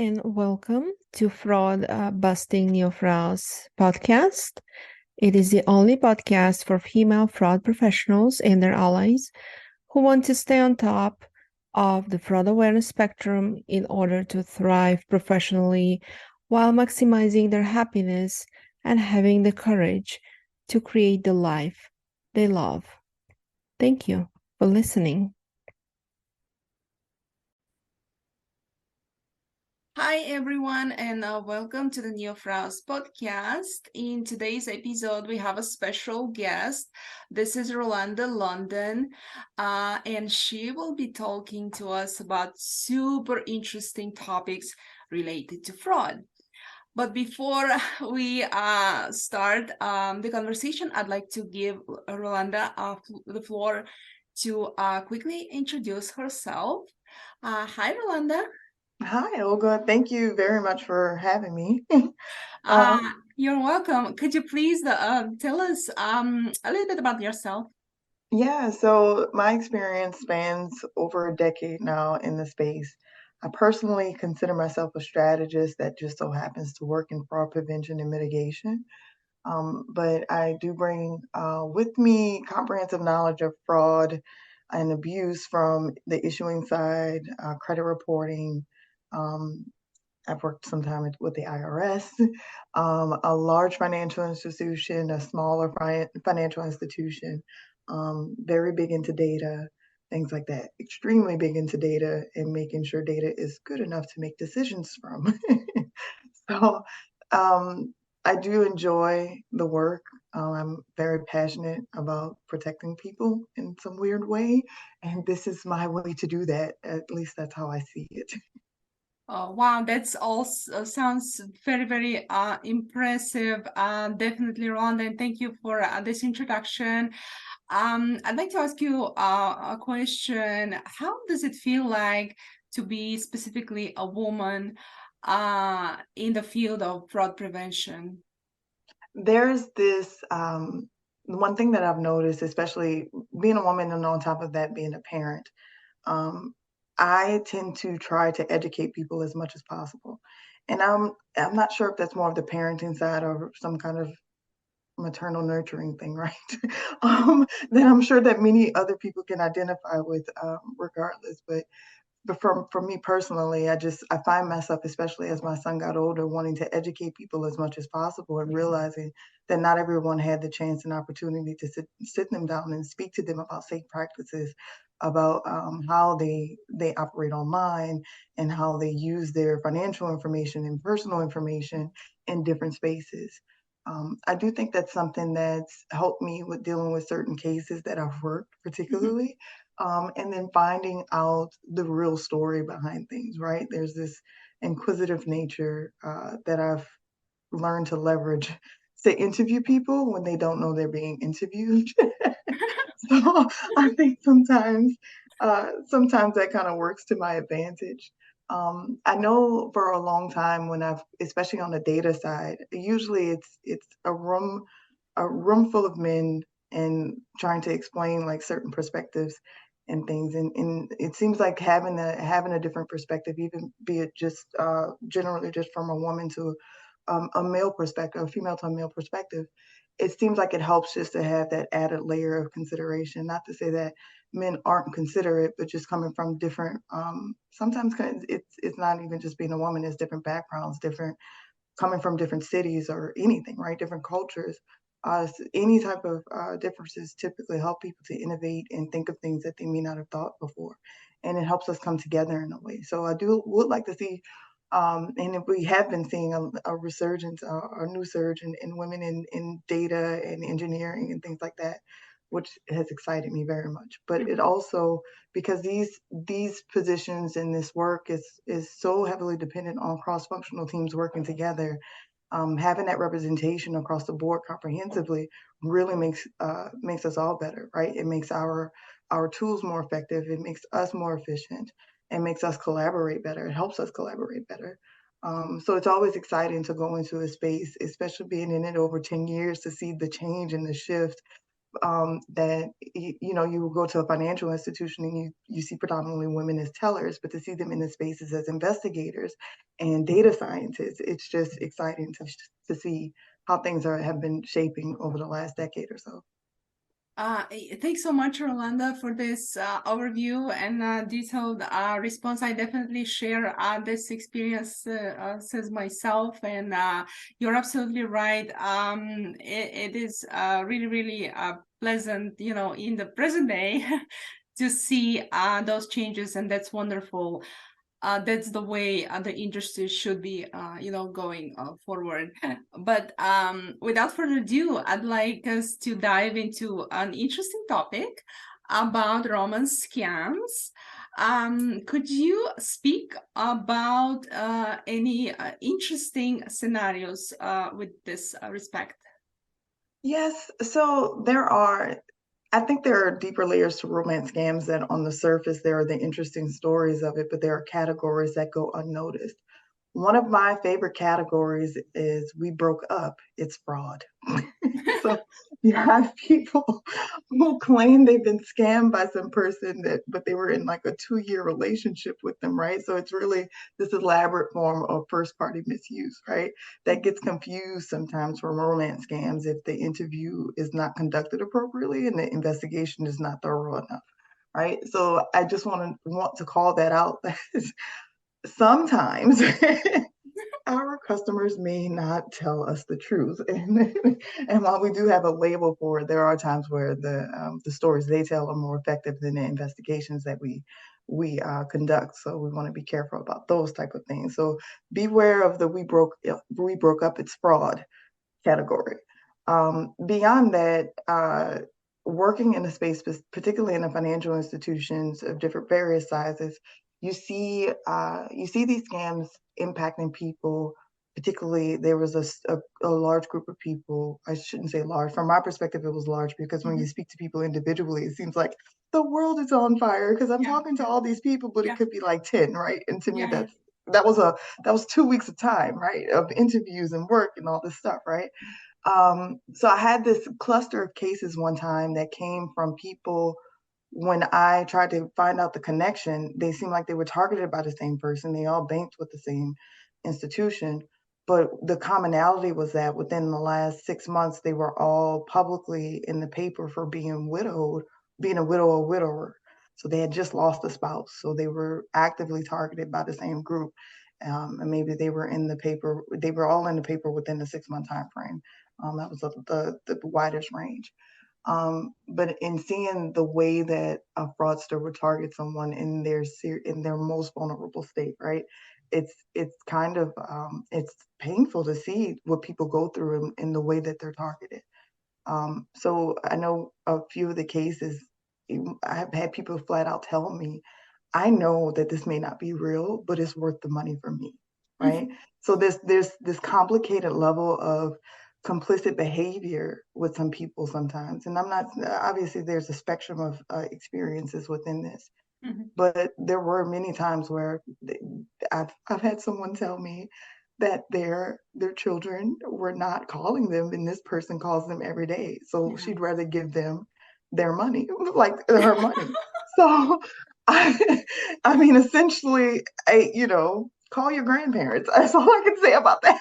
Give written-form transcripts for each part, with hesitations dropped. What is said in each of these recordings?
and welcome to Fraud Busting New Frauds podcast. It is the only podcast for female fraud professionals and their allies who want to stay on top of the fraud awareness spectrum in order to thrive professionally while maximizing their happiness and having the courage to create the life they love. Thank you for listening. Hi, everyone, and welcome to the New Fraus podcast. In today's episode, we have a special guest. This is Rolanda London, and she will be talking to us about super interesting topics related to fraud. But before we start the conversation, I'd like to give Rolanda the floor to quickly introduce herself. Hi, Rolanda. Hi, Olga. Thank you very much for having me. Uh, Um, you're welcome. Could you please tell us a little bit about yourself? yeah, so my experience spans over a decade now in the space. I personally consider myself a strategist that just so happens to work in fraud prevention and mitigation. But I do bring with me comprehensive knowledge of fraud and abuse from the issuing side, credit reporting, um, I've worked sometime with the IRS, a large financial institution, a smaller financial institution, very big into data, things like that. Extremely big into data and making sure data is good enough to make decisions from. So um, I do enjoy the work. I'm very passionate about protecting people in some weird way, and this is my way to do that. At least that's how I see it. Oh, wow, that's all sounds very, very impressive. Definitely, Rhonda, and thank you for this introduction. I'd like to ask you a question. How does it feel like to be specifically a woman in the field of fraud prevention? There's this one thing that I've noticed, especially being a woman and on top of that being a parent, um, I tend to try to educate people as much as possible. And I'm not sure if that's more of the parenting side or some kind of maternal nurturing thing, right? That I'm sure that many other people can identify with, regardless. But for me personally, I find myself, especially as my son got older, wanting to educate people as much as possible and realizing that not everyone had the chance and opportunity to sit them down and speak to them about safe practices, about how they operate online and how they use their financial information and personal information in different spaces. I do think that's something that's helped me with dealing with certain cases that I've worked particularly, and then finding out the real story behind things, right? There's this inquisitive nature that I've learned to leverage to interview people when they don't know they're being interviewed. So I think sometimes that kind of works to my advantage. I know for a long time when especially on the data side, usually it's a room full of men and trying to explain like certain perspectives and things, and it seems like having a different perspective, even be it just generally just from a woman to a male perspective, a female to a male perspective, it seems like it helps just to have that added layer of consideration. Not to say that men aren't considerate, but just coming from different. Sometimes it's not even just being a woman; it's different backgrounds, different coming from different cities or anything, right? Different cultures. Any type of differences typically help people to innovate and think of things that they may not have thought before, and it helps us come together in a way. So I do would like to see, and if we have been seeing a resurgence, a new surge in women in data and engineering and things like that, which has excited me very much. But it also, because these positions and this work is so heavily dependent on cross-functional teams working together, having that representation across the board comprehensively really makes us all better, right? It makes our tools more effective. It makes us more efficient. It makes us collaborate better. It helps us collaborate better. So it's always exciting to go into a space, especially being in it over 10 years, to see the change and the shift that you will go to a financial institution and you see predominantly women as tellers, but to see them in the spaces as investigators and data scientists, it's just exciting to see how things have been shaping over the last decade or so. Thanks so much, Rolanda, for this overview and detailed response. I definitely share this experience says myself, and you're absolutely right. It is really, really pleasant, in the present day to see those changes, and that's wonderful. That's the way the industry should be, going forward. But without further ado, I'd like us to dive into an interesting topic about romance scams. Could you speak about any interesting scenarios with this respect? Yes, so I think there are deeper layers to romance scams that on the surface, there are the interesting stories of it, but there are categories that go unnoticed. One of my favorite categories is we broke up, it's fraud. So you have people who claim they've been scammed by some person but they were in like a 2-year relationship with them, right? So it's really this elaborate form of first party misuse, right? That gets confused sometimes from romance scams if the interview is not conducted appropriately and the investigation is not thorough enough, right? So I just want to call that out. Sometimes our customers may not tell us the truth, and while we do have a label for it, there are times where the stories they tell are more effective than the investigations that we conduct. So we want to be careful about those type of things. So beware of the we broke up, it's fraud category. Beyond that, working in a space, particularly in the financial institutions of different various sizes, you see these scams impacting people. Particularly, there was a large group of people. I shouldn't say large. From my perspective, it was large because when you speak to people individually, it seems like the world is on fire because I'm talking to all these people, but it could be like 10, right? And to me, that was 2 weeks of time, right, of interviews and work and all this stuff, right? So I had this cluster of cases one time that came from people. When I tried to find out the connection, they seemed like they were targeted by the same person. They all banked with the same institution. But the commonality was that within the last 6 months, they were all publicly in the paper for being widowed, being a widow or widower. So they had just lost a spouse. So they were actively targeted by the same group. And maybe they were in the paper, they were all in the paper within the 6-month time frame. That was the widest range. But in seeing the way that a fraudster would target someone in their most vulnerable state, right? It's kind of it's painful to see what people go through in the way that they're targeted. So I know a few of the cases. I've had people flat out tell me, I know that this may not be real, but it's worth the money for me, right? So there's this complicated level of complicit behavior with some people sometimes, and I'm not obviously there's a spectrum of experiences within this, but there were many times where I've had someone tell me that their children were not calling them, and this person calls them every day, so she'd rather give them their money, like her money. So I mean, essentially, call your grandparents. That's all I can say about that.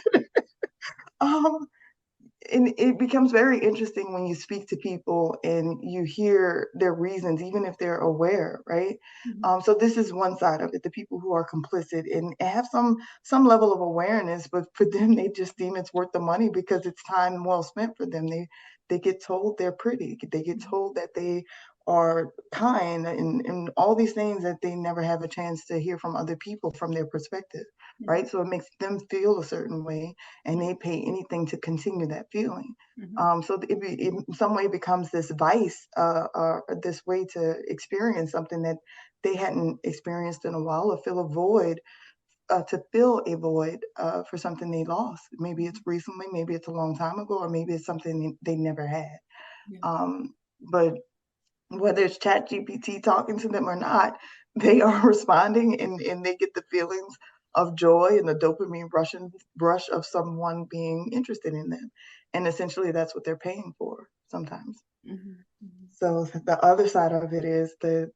um, and it becomes very interesting when you speak to people and you hear their reasons, even if they're aware, right? So this is one side of it: the people who are complicit and have some level of awareness, but for them, they just deem it's worth the money because it's time well spent for them. They get told they're pretty, they get told that they are kind, and all these things that they never have a chance to hear from other people from their perspective, right? So it makes them feel a certain way, and they pay anything to continue that feeling. So it in some way becomes this vice, this way to experience something that they hadn't experienced in a while, or fill a void, to fill a void for something they lost. Maybe it's recently, maybe it's a long time ago, or maybe it's something they never had. But whether it's Chat GPT talking to them or not, they are responding, and they get the feelings of joy and the dopamine rush of someone being interested in them. And essentially that's what they're paying for sometimes. So the other side of it is the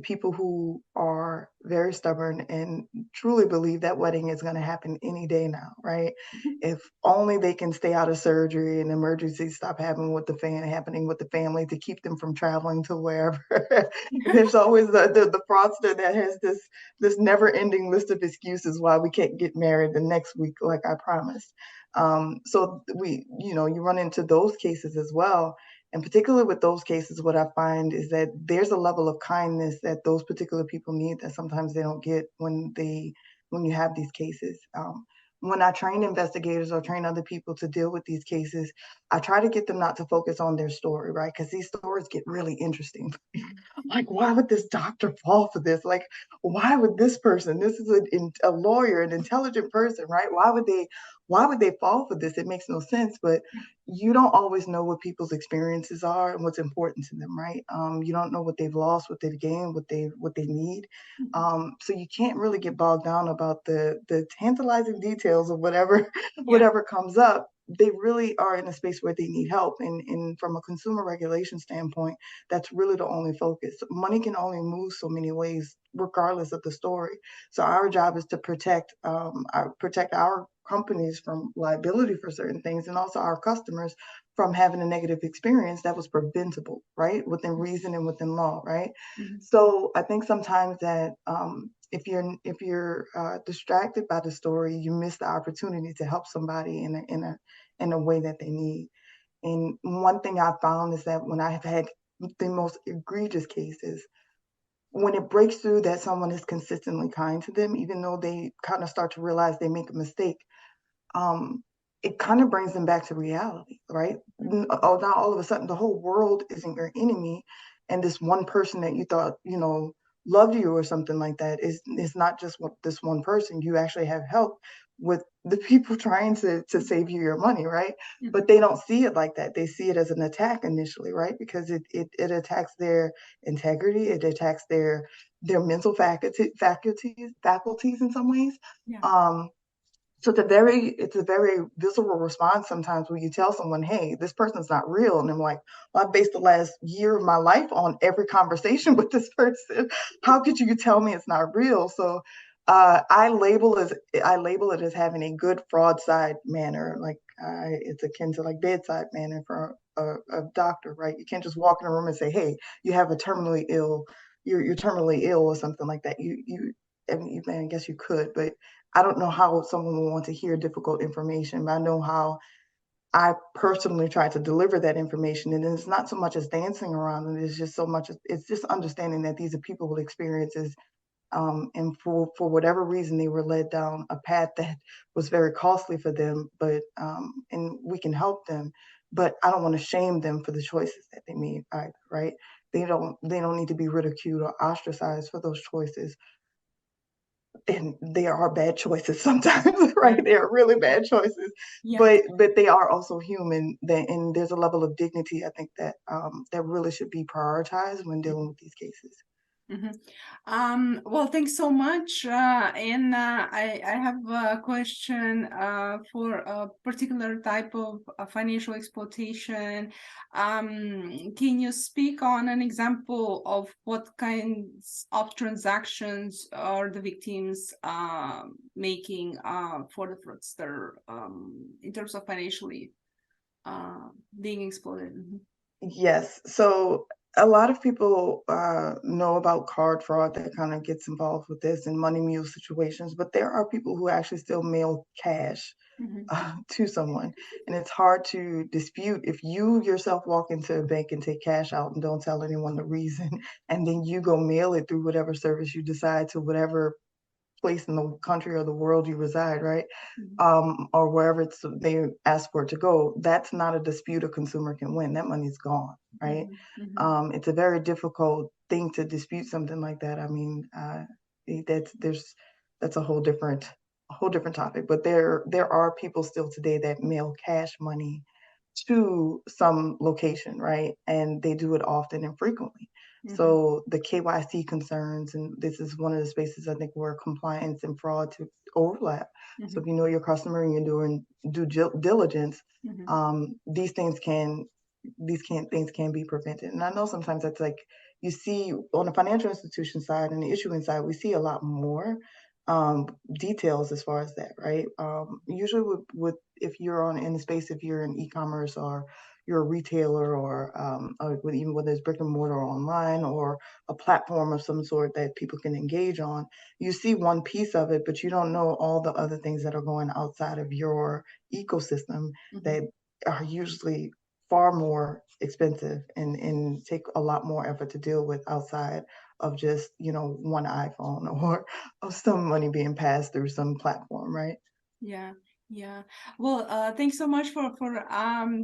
people who are very stubborn and truly believe that wedding is going to happen any day now, right? If only they can stay out of surgery and emergencies stop happening with the family to keep them from traveling to wherever. There's always the fraudster that has this never-ending list of excuses why we can't get married the next week, like I promised. So you run into those cases as well. And particularly with those cases, what I find is that there's a level of kindness that those particular people need that sometimes they don't get when you have these cases. When I train investigators or train other people to deal with these cases, I try to get them not to focus on their story, right? Because these stories get really interesting. Like, why would this doctor fall for this? Like, why would this person? This is a lawyer, an intelligent person, right? Why would they fall for this? It makes no sense. But you don't always know what people's experiences are and what's important to them, right? You don't know what they've lost, what they've gained, what they need. So you can't really get bogged down about the tantalizing details of whatever comes up. They really are in a space where they need help. And from a consumer regulation standpoint, that's really the only focus. Money can only move so many ways, regardless of the story. So our job is to protect our companies from liability for certain things, and also our customers from having a negative experience that was preventable, right, within reason and within law, right? So I think sometimes that if you're distracted by the story, you miss the opportunity to help somebody in a way that they need. And one thing I found is that when I have had the most egregious cases, when it breaks through that someone is consistently kind to them, even though they kind of start to realize they make a mistake, um, it kind of brings them back to reality, right? Oh, now all of a sudden the whole world isn't your enemy, and this one person that you thought loved you or something like that is not just this one person. You actually have help with the people trying to save you your money, right? But they don't see it like that. They see it as an attack initially, right? Because it attacks their integrity, it attacks their mental faculties in some ways. Um, so it's a very visceral response sometimes when you tell someone, hey, this person's not real. And I'm like, well, I based the last year of my life on every conversation with this person. How could you tell me it's not real? So I label it as having a good fraud side manner. Like it's akin to like bedside manner for a doctor, right? You can't just walk in a room and say, hey, you have a terminally ill, you're terminally ill or something like that. I mean, I guess you could, but I don't know how someone will want to hear difficult information, but I know how I personally try to deliver that information. And it's not so much as dancing around it, it's just so much, it's just understanding that these are people with experiences. And for whatever reason, they were led down a path that was very costly for them, and we can help them, but I don't want to shame them for the choices that they made either, right? They don't need to be ridiculed or ostracized for those choices, and they are bad choices sometimes, right? They are really bad choices, but they are also human. And there's a level of dignity, I think, that really should be prioritized when dealing with these cases. Well, thanks so much. And I have a question for a particular type of financial exploitation. Can you speak on an example of what kinds of transactions are the victims making for the fraudster in terms of financially being exploited? Yes. So a lot of people know about card fraud that kind of gets involved with this and money mule situations, but there are people who actually still mail cash to someone. And it's hard to dispute if you yourself walk into a bank and take cash out and don't tell anyone the reason, and then you go mail it through whatever service you decide to whatever place in the country or the world you reside, right? Or wherever they ask for it to go, that's not a dispute a consumer can win. That money's gone, right? It's a very difficult thing to dispute something like that. I mean, that's a whole different topic. But there are people still today that mail cash money to some location, right? And they do it often and frequently. So the KYC concerns, and this is one of the spaces I think where compliance and fraud to overlap. So if you know your customer and you're doing due diligence, these things can things can be prevented. And I know sometimes that's like you see on the financial institution side and the issuing side, we see a lot more details as far as that, right? Usually with if you're on in the space, if you're in e-commerce or you're a retailer or even whether it's brick and mortar or online or a platform of some sort that people can engage on, you see one piece of it, but you don't know all the other things that are going outside of your ecosystem that are usually far more expensive and take a lot more effort to deal with outside of just, one iPhone or of some money being passed through some platform, right? Yeah, yeah. Well, thanks so much for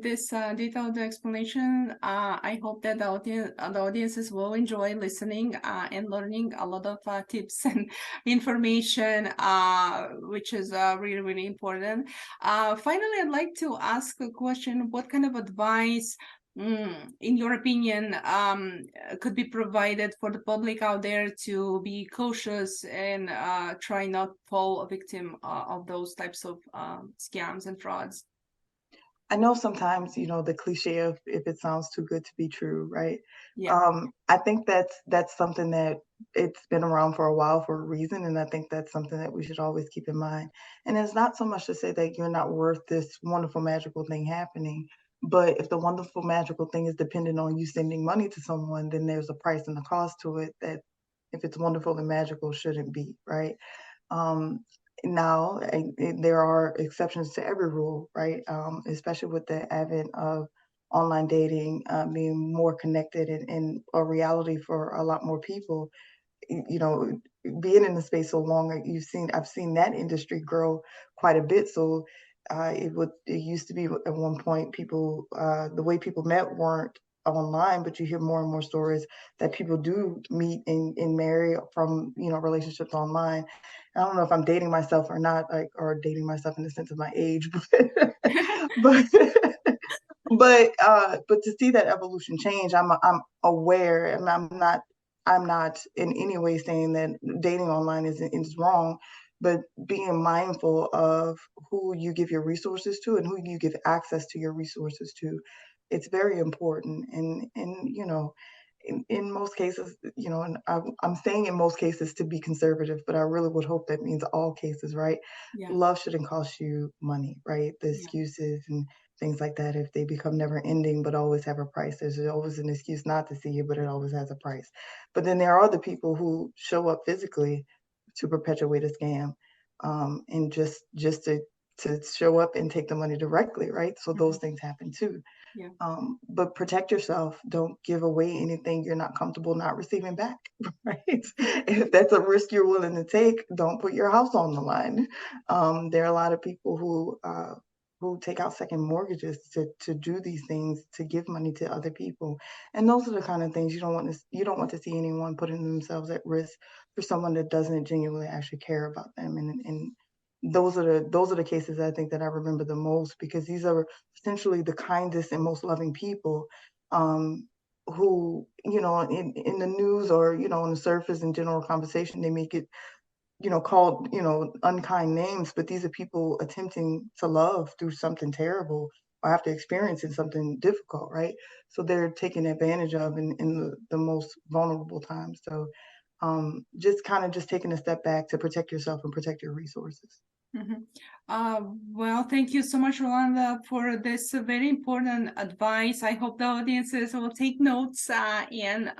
this detailed explanation. I hope that the audiences will enjoy listening and learning a lot of tips and information, which is really, really important. Finally, I'd like to ask a question. What kind of advice, in your opinion, could be provided for the public out there to be cautious and try not fall a victim of those types of scams and frauds? I know sometimes, the cliche of if it sounds too good to be true, right? Yeah, I think that's something that it's been around for a while for a reason, and I think that's something that we should always keep in mind. And it's not so much to say that you're not worth this wonderful, magical thing happening, but if the wonderful, magical thing is dependent on you sending money to someone, then there's a price and a cost to it that if it's wonderful and magical shouldn't be, right? Um, Now, there are exceptions to every rule, right? Especially with the advent of online dating being more connected and a reality for a lot more people. You know, being in the space so long, I've seen that industry grow quite a bit. So it used to be at one point the way people met weren't online, but you hear more and more stories that people do meet and marry from, relationships online. I don't know if I'm dating myself or not, like, or dating myself in the sense of my age, but but to see that evolution change, I'm aware, and I'm not in any way saying that dating online is wrong, but being mindful of who you give your resources to and who you give access to your resources to. It's very important, and in most cases, and I'm saying in most cases to be conservative, but I really would hope that means all cases, right? yeah, Love shouldn't cost you money, right? The yeah, excuses and things like that, if they become never ending but always have a price, there's always an excuse not to see you, but it always has a price. But then there are the people who show up physically to perpetuate a scam, and just to show up and take the money directly, right? So those things happen too. yeah. But protect yourself. Don't give away anything you're not comfortable not receiving back, right? If that's a risk you're willing to take, don't put your house on the line. There are a lot of people who take out second mortgages to do these things, to give money to other people, and those are the kind of things you don't want to see anyone putting themselves at risk for someone that doesn't genuinely actually care about them, and those are the cases I think that I remember the most, because these are essentially the kindest and most loving people, who, in the news or, on the surface in general conversation, they make it, called, unkind names, but these are people attempting to love through something terrible or after experiencing something difficult, right? So they're taken advantage of in the most vulnerable times. So just kind of just taking a step back to protect yourself and protect your resources. Well, thank you so much, Rolanda, for this very important advice. I hope the audiences will take notes and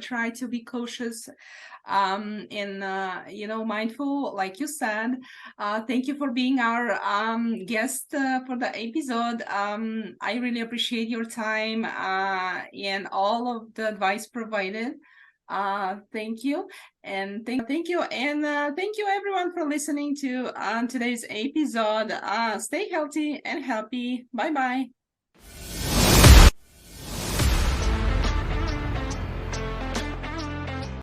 try to be cautious and mindful, like you said. Thank you for being our guest for the episode. I really appreciate your time and all of the advice provided. Thank you. And thank you. And thank you everyone for listening to today's episode. Stay healthy and happy. Bye bye.